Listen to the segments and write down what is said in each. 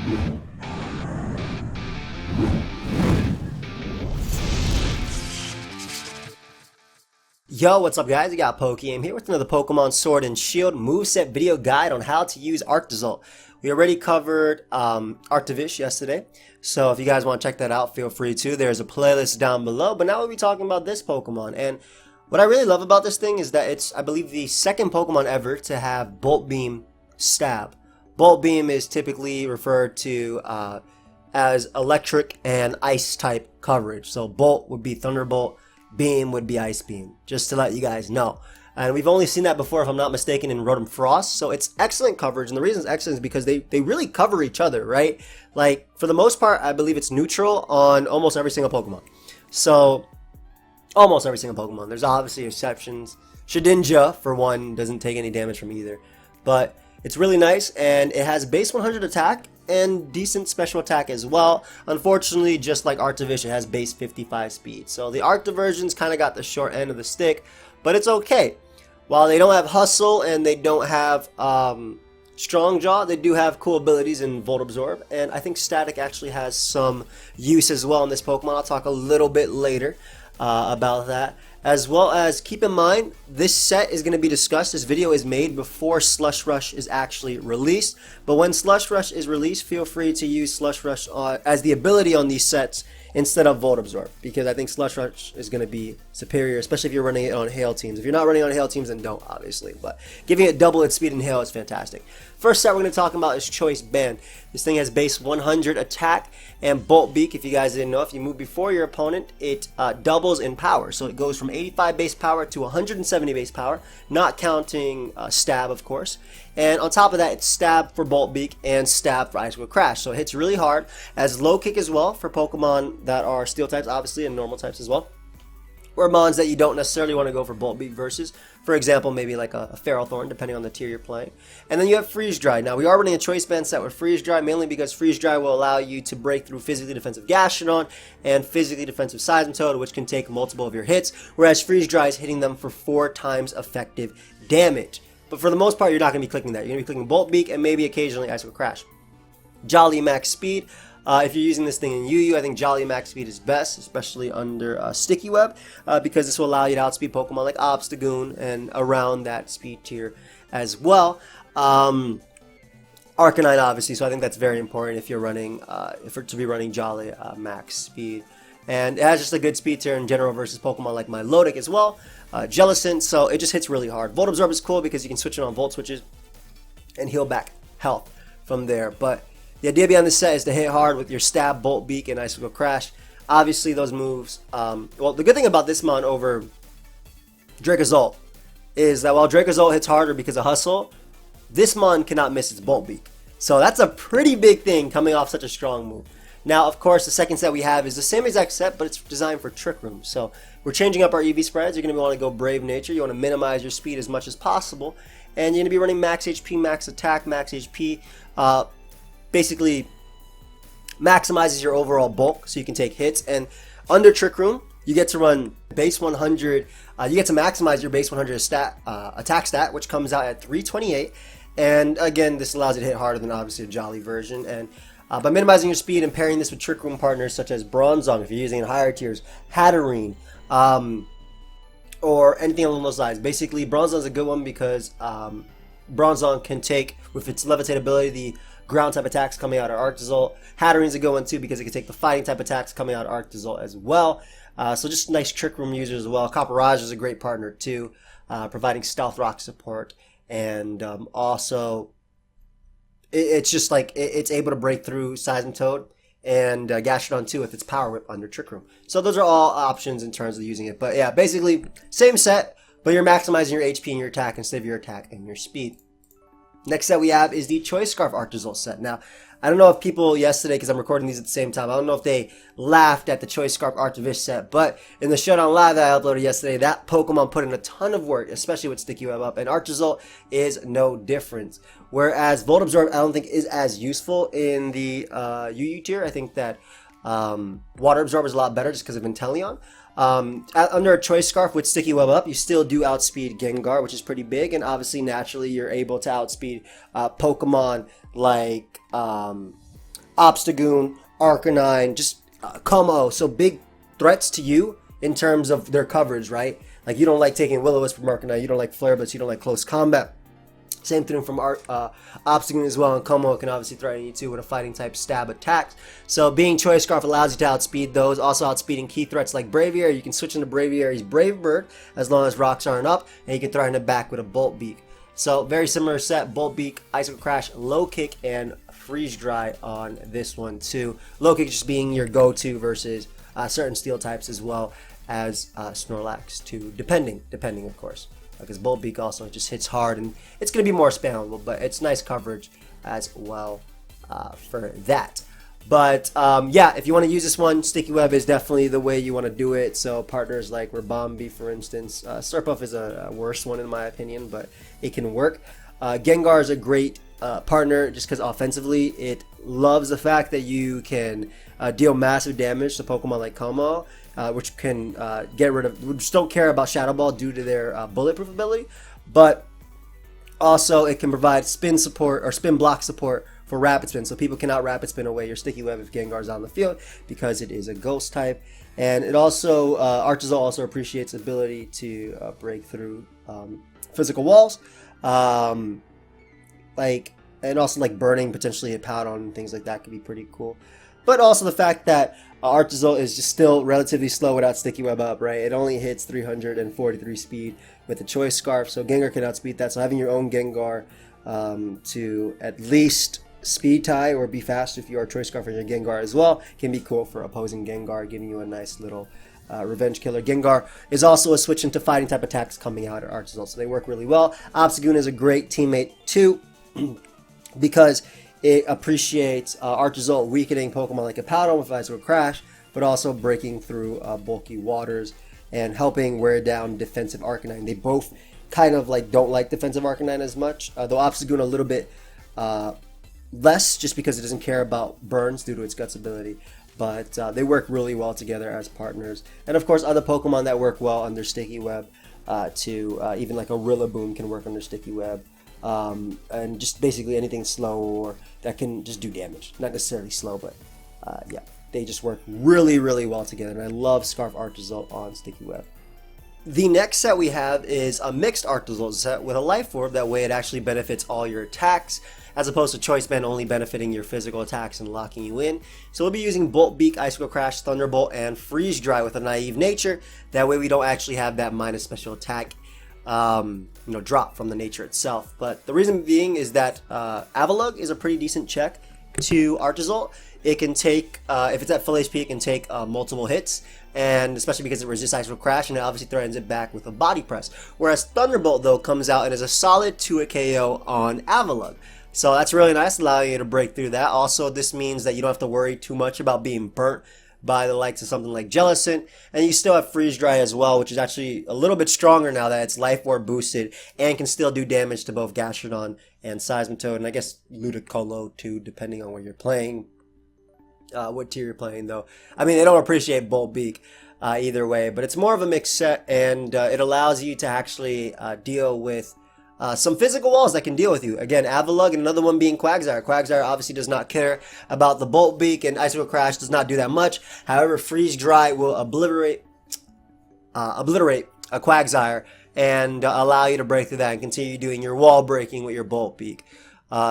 Yo, what's up guys? We got pokeaim here with another Pokemon Sword and Shield moveset video guide on how to use Arctozolt. We already covered Arctovish yesterday, so if you guys want to check that out, feel free to. There's a playlist down below, but now we'll be talking about this Pokemon. And what I really love about this thing is that it's, I believe, the second Pokemon ever to have Bolt Beam Stab. Bolt Beam is typically referred to as electric and ice type coverage. So Bolt would be Thunderbolt, Beam would be Ice Beam, just to let you guys know. And we've only seen that before, if I'm not mistaken, in Rotom Frost. So it's excellent coverage, and the reason it's excellent is because they really cover each other, right? Like, for the most part, I believe it's neutral on almost every single Pokemon. So, almost every single Pokemon. There's obviously exceptions. Shedinja, for one, doesn't take any damage from either. But it's really nice, and it has base 100 attack and decent special attack as well. Unfortunately, just like Arctovish, it has base 55 speed. So the Arcto version's kind of got the short end of the stick, but it's okay. While they don't have Hustle and they don't have Strong Jaw, they do have cool abilities in Volt Absorb, and I think Static actually has some use as well in this Pokemon. I'll talk a little bit later about that. As well as, keep in mind, this set is going to be discussed. This video is made before Slush Rush is actually released. But when Slush Rush is released, feel free to use Slush Rush as the ability on these sets instead of Volt Absorb, because I think Slush Rush is going to be superior, especially if you're running it on Hail teams. If you're not running on Hail teams, then don't, obviously. But giving it double its speed in Hail is fantastic. First set we're going to talk about is Choice Band. This thing has base 100 attack and Bolt Beak. If you guys didn't know, if you move before your opponent, it doubles in power. So it goes from 85 base power to 170 base power, not counting Stab, of course. And on top of that, it's Stab for Bolt Beak and Stab for Ice Cold Crash. So it hits really hard. As Low Kick as well for Pokemon that are Steel types, obviously, and normal types as well. Or mons that you don't necessarily want to go for Bolt Beak versus. For example, maybe like a Feral Thorn, depending on the tier you're playing. And then you have Freeze Dry. Now, we are running a Choice Band set with Freeze Dry, mainly because Freeze Dry will allow you to break through physically defensive Gastrodon and physically defensive Seismitoad, which can take multiple of your hits, whereas Freeze Dry is hitting them for 4 times effective damage. But for the most part, you're not going to be clicking that. You're going to be clicking Bolt Beak and maybe occasionally Ice Cold Crash. Jolly Max Speed. If you're using this thing in UU, I think Jolly Max Speed is best, especially under Sticky Web, because this will allow you to outspeed Pokemon like Obstagoon and around that speed tier as well. Arcanine, obviously, so I think that's very important if you're running, to be running Jolly Max Speed. And it has just a good speed tier in general versus Pokemon like Milotic as well. Jellicent, so it just hits really hard. Volt Absorb is cool because you can switch it on Volt Switches and heal back health from there. But the idea behind this set is to hit hard with your Stab, Bolt Beak, and Ice Cold Crash. Obviously, those moves... well, the good thing about this mon over Dracozolt is that while Dracozolt hits harder because of Hustle, this mon cannot miss its Bolt Beak. So that's a pretty big thing coming off such a strong move. Now, of course, the second set we have is the same exact set, but it's designed for Trick Room. So we're changing up our EV spreads. You're going to want to go Brave Nature. You want to minimize your speed as much as possible. And you're going to be running max HP, max attack, max HP. Basically maximizes your overall bulk so you can take hits. And under Trick Room, you get to run base 100. You get to maximize your base 100 attack stat, which comes out at 328. And again, this allows you to hit harder than obviously a Jolly version. And by minimizing your speed and pairing this with Trick Room partners such as Bronzong, if you're using in higher tiers, Hatterene, or anything along those lines. Basically, Bronzong is a good one because Bronzong can take, with its Levitate ability, the ground type attacks coming out of Arctozolt. Hatterene's a good one too because it can take the fighting type attacks coming out of Arctozolt as well. So just nice Trick Room users as well. Copperage is a great partner too, providing Stealth Rock support, and also it's just like it's able to break through Seismitoad and Gastrodon too with its Power Whip under Trick Room. So those are all options in terms of using it. But yeah, basically same set, but you're maximizing your HP and your attack instead of your attack and your speed. Next set we have is the Choice Scarf Arctozolt set. Now, I don't know if people yesterday, because I'm recording these at the same time, I don't know if they laughed at the Choice Scarf Arctovish set, but in the Showdown Live that I uploaded yesterday, that Pokemon put in a ton of work, especially with Sticky Web up, and Arctozolt is no different. Whereas Volt Absorb, I don't think is as useful in the UU tier. I think that Water Absorb is a lot better just because of Inteleon. Under a Choice Scarf with Sticky Web up, you still do outspeed Gengar, which is pretty big, and obviously naturally you're able to outspeed Pokemon like Obstagoon, Arcanine, just Como. So big threats to you in terms of their coverage, right? Like you don't like taking Will-O-Wisp from Arcanine, you don't like Flare Blitz, you don't like close combat. Same thing from Obstagoon as well, and Como can obviously threaten you too with a fighting type stab attack. So being Choice Scarf allows you to outspeed those, also outspeeding key threats like Braviary. You can switch into Braviary's Brave Bird as long as rocks aren't up, and you can threaten it back with a Bolt Beak. So very similar set, Bolt Beak, Icicle Crash, Low Kick, and Freeze Dry on this one too. Low Kick just being your go-to versus certain steel types as well as Snorlax too, depending of course. Because Bolt Beak also just hits hard, and it's going to be more spammable, but it's nice coverage as well for that. But yeah, if you want to use this one, Sticky Web is definitely the way you want to do it. So partners like Rabambi, for instance, Surpuff is a worse one in my opinion, but it can work. Gengar is a great partner just because offensively it loves the fact that you can deal massive damage to Pokemon like Como. Which can get rid of, which don't care about Shadow Ball due to their bulletproof ability, but also it can provide spin support or spin block support for Rapid Spin, so people cannot Rapid Spin away your Sticky Web if Gengar's on the field because it is a Ghost type. And it also, Arctozolt also appreciates ability to break through physical walls, and also like burning, potentially a Powdon and things like that could be pretty cool. But also the fact that Arctozolt is just still relatively slow without Sticky Web up, right? It only hits 343 speed with the Choice Scarf, so Gengar can outspeed that. So having your own Gengar to at least speed tie or be fast if you are Choice Scarf and your Gengar as well can be cool for opposing Gengar, giving you a nice little revenge killer. Gengar is also a switch into fighting type attacks coming out at Arctozolt, so they work really well. Obstagoon is a great teammate too because it appreciates Arctozolt weakening Pokemon like a Powdon with Icicle Crash, but also breaking through bulky waters and helping wear down defensive Arcanine. They both kind of like don't like defensive Arcanine as much, though Obstagoon a little bit less just because it doesn't care about burns due to its Guts ability. But they work really well together as partners. And of course other Pokemon that work well under Sticky Web even like a Rillaboom can work under Sticky Web. And just basically anything slow or that can just do damage. Not necessarily slow, but yeah, they just work really, really well together. And I love Scarf Arctozolt on Sticky Web. The next set we have is a mixed Arctozolt set with a Life Orb. That way it actually benefits all your attacks, as opposed to Choice Band only benefiting your physical attacks and locking you in. So we'll be using Bolt Beak, Icicle Crash, Thunderbolt, and Freeze Dry with a Naive Nature. That way we don't actually have that minus special attack drop from the nature itself. But the reason being is that Avalugg is a pretty decent check to Arctozolt. It can take, if it's at full HP, it can take multiple hits, and especially because it resists Icicle Crash, and it obviously threatens it back with a Body Press. Whereas Thunderbolt, though, comes out and is a solid 2-hit KO on Avalugg. So that's really nice, allowing you to break through that. Also, this means that you don't have to worry too much about being burnt by the likes of something like Jellicent, and you still have Freeze Dry as well, which is actually a little bit stronger now that it's Life Orb boosted and can still do damage to both Gastrodon and Seismitoad, and I guess Ludicolo too, depending on where you're playing, what tier you're playing though. I mean, they don't appreciate Bolt Beak either way, but it's more of a mixed set, and it allows you to actually deal with some physical walls that can deal with you. Again, Avalugg, and another one being Quagsire. Quagsire obviously does not care about the Bolt Beak, and Icicle Crash does not do that much. However, Freeze Dry will obliterate a Quagsire and allow you to break through that and continue doing your wall breaking with your Bolt Beak.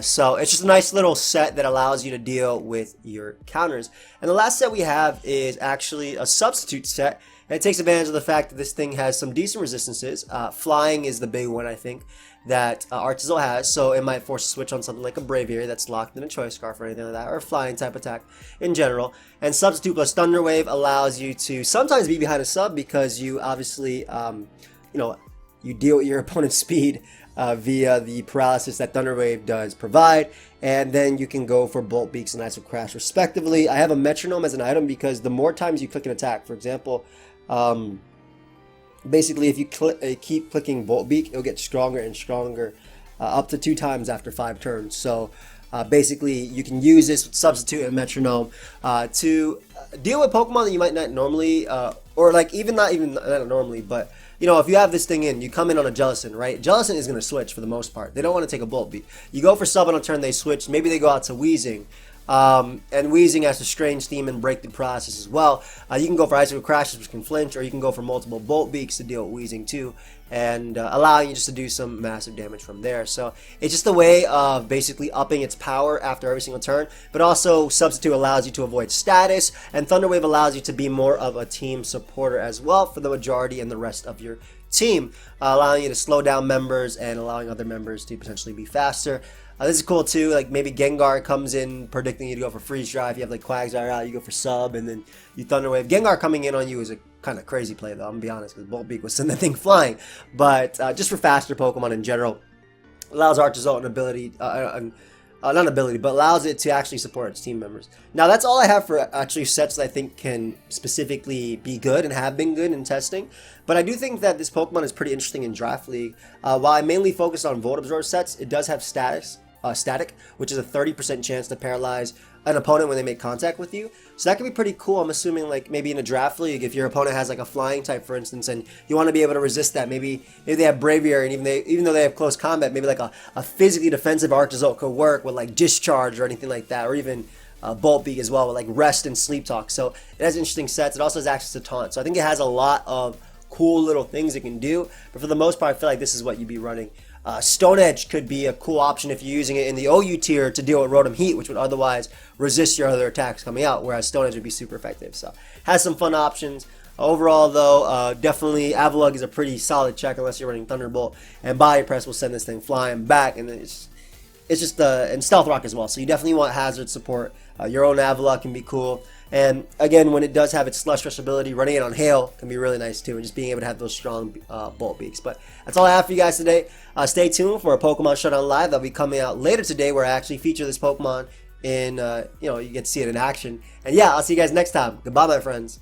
So it's just a nice little set that allows you to deal with your counters. And the last set we have is actually a substitute set. And it takes advantage of the fact that this thing has some decent resistances. Flying is the big one, I think, that Arctozolt has, so it might force a switch on something like a Braviary that's locked in a Choice Scarf or anything like that, or a flying type attack in general. And Substitute plus Thunder Wave allows you to sometimes be behind a sub because you obviously, you deal with your opponent's speed via the paralysis that Thunder Wave does provide, and then you can go for Bolt Beaks and Icicle Crash respectively. I have a Metronome as an item because the more times you click an attack, for example, basically if you keep clicking Bolt Beak, it'll get stronger and stronger up to 2 times after 5 turns. So basically you can use this with Substitute and Metronome to deal with Pokemon that you might not normally, or like not normally, but if you have this thing in, you come in on a Jellicent, right? Jellicent is going to switch for the most part. They don't want to take a Bolt Beak. You go for sub on a turn, they switch. Maybe they go out to Weezing. And Wheezing has a strange theme and break the process as well. You can go for Icicle Crashes, which can flinch, or you can go for multiple Bolt Beaks to deal with Wheezing too, and allowing you just to do some massive damage from there. So it's just a way of basically upping its power after every single turn, but also Substitute allows you to avoid status, and Thunderwave allows you to be more of a team supporter as well for the majority and the rest of your team, allowing you to slow down members and allowing other members to potentially be faster. This is cool too, like maybe Gengar comes in predicting you to go for Freeze Dry. If you have like Quagsire out, you go for Sub, and then you Thunder Wave. Gengar coming in on you is a kind of crazy play though, I'm gonna be honest, because Bolt Beak was sending the thing flying. But just for faster Pokemon in general, allows Arctozolt an ability, not an ability, but allows it to actually support its team members. Now that's all I have for actually sets that I think can specifically be good and have been good in testing. But I do think that this Pokemon is pretty interesting in Draft League. While I mainly focus on Volt Absorb sets, it does have static, which is a 30% chance to paralyze an opponent when they make contact with you. So that can be pretty cool. I'm assuming like maybe in a Draft League, if your opponent has like a flying type, for instance, and you want to be able to resist that, maybe they have Braviary, and even though they have close combat, maybe like a physically defensive Arctozolt could work with like Discharge or anything like that, or even Bolt Beak as well with like Rest and Sleep Talk. So it has interesting sets. It also has access to Taunt. So I think it has a lot of cool little things it can do, but for the most part I feel like this is what you'd be running. Stone Edge could be a cool option if you're using it in the OU tier to deal with Rotom Heat, which would otherwise resist your other attacks coming out, whereas Stone Edge would be super effective. So has some fun options. Overall though, definitely Avalugg is a pretty solid check unless you're running Thunderbolt, and Body Press will send this thing flying back, and it's just and Stealth Rock as well. So you definitely want hazard support. Your own Avalugg can be cool. And again, when it does have its Slush Rush ability, running it on Hail can be really nice too, and just being able to have those strong Bolt Beaks. But that's all I have for you guys today. Stay tuned for a Pokemon Showdown Live that'll be coming out later today, where I actually feature this Pokemon in, you get to see it in action. And yeah, I'll see you guys next time. Goodbye, my friends.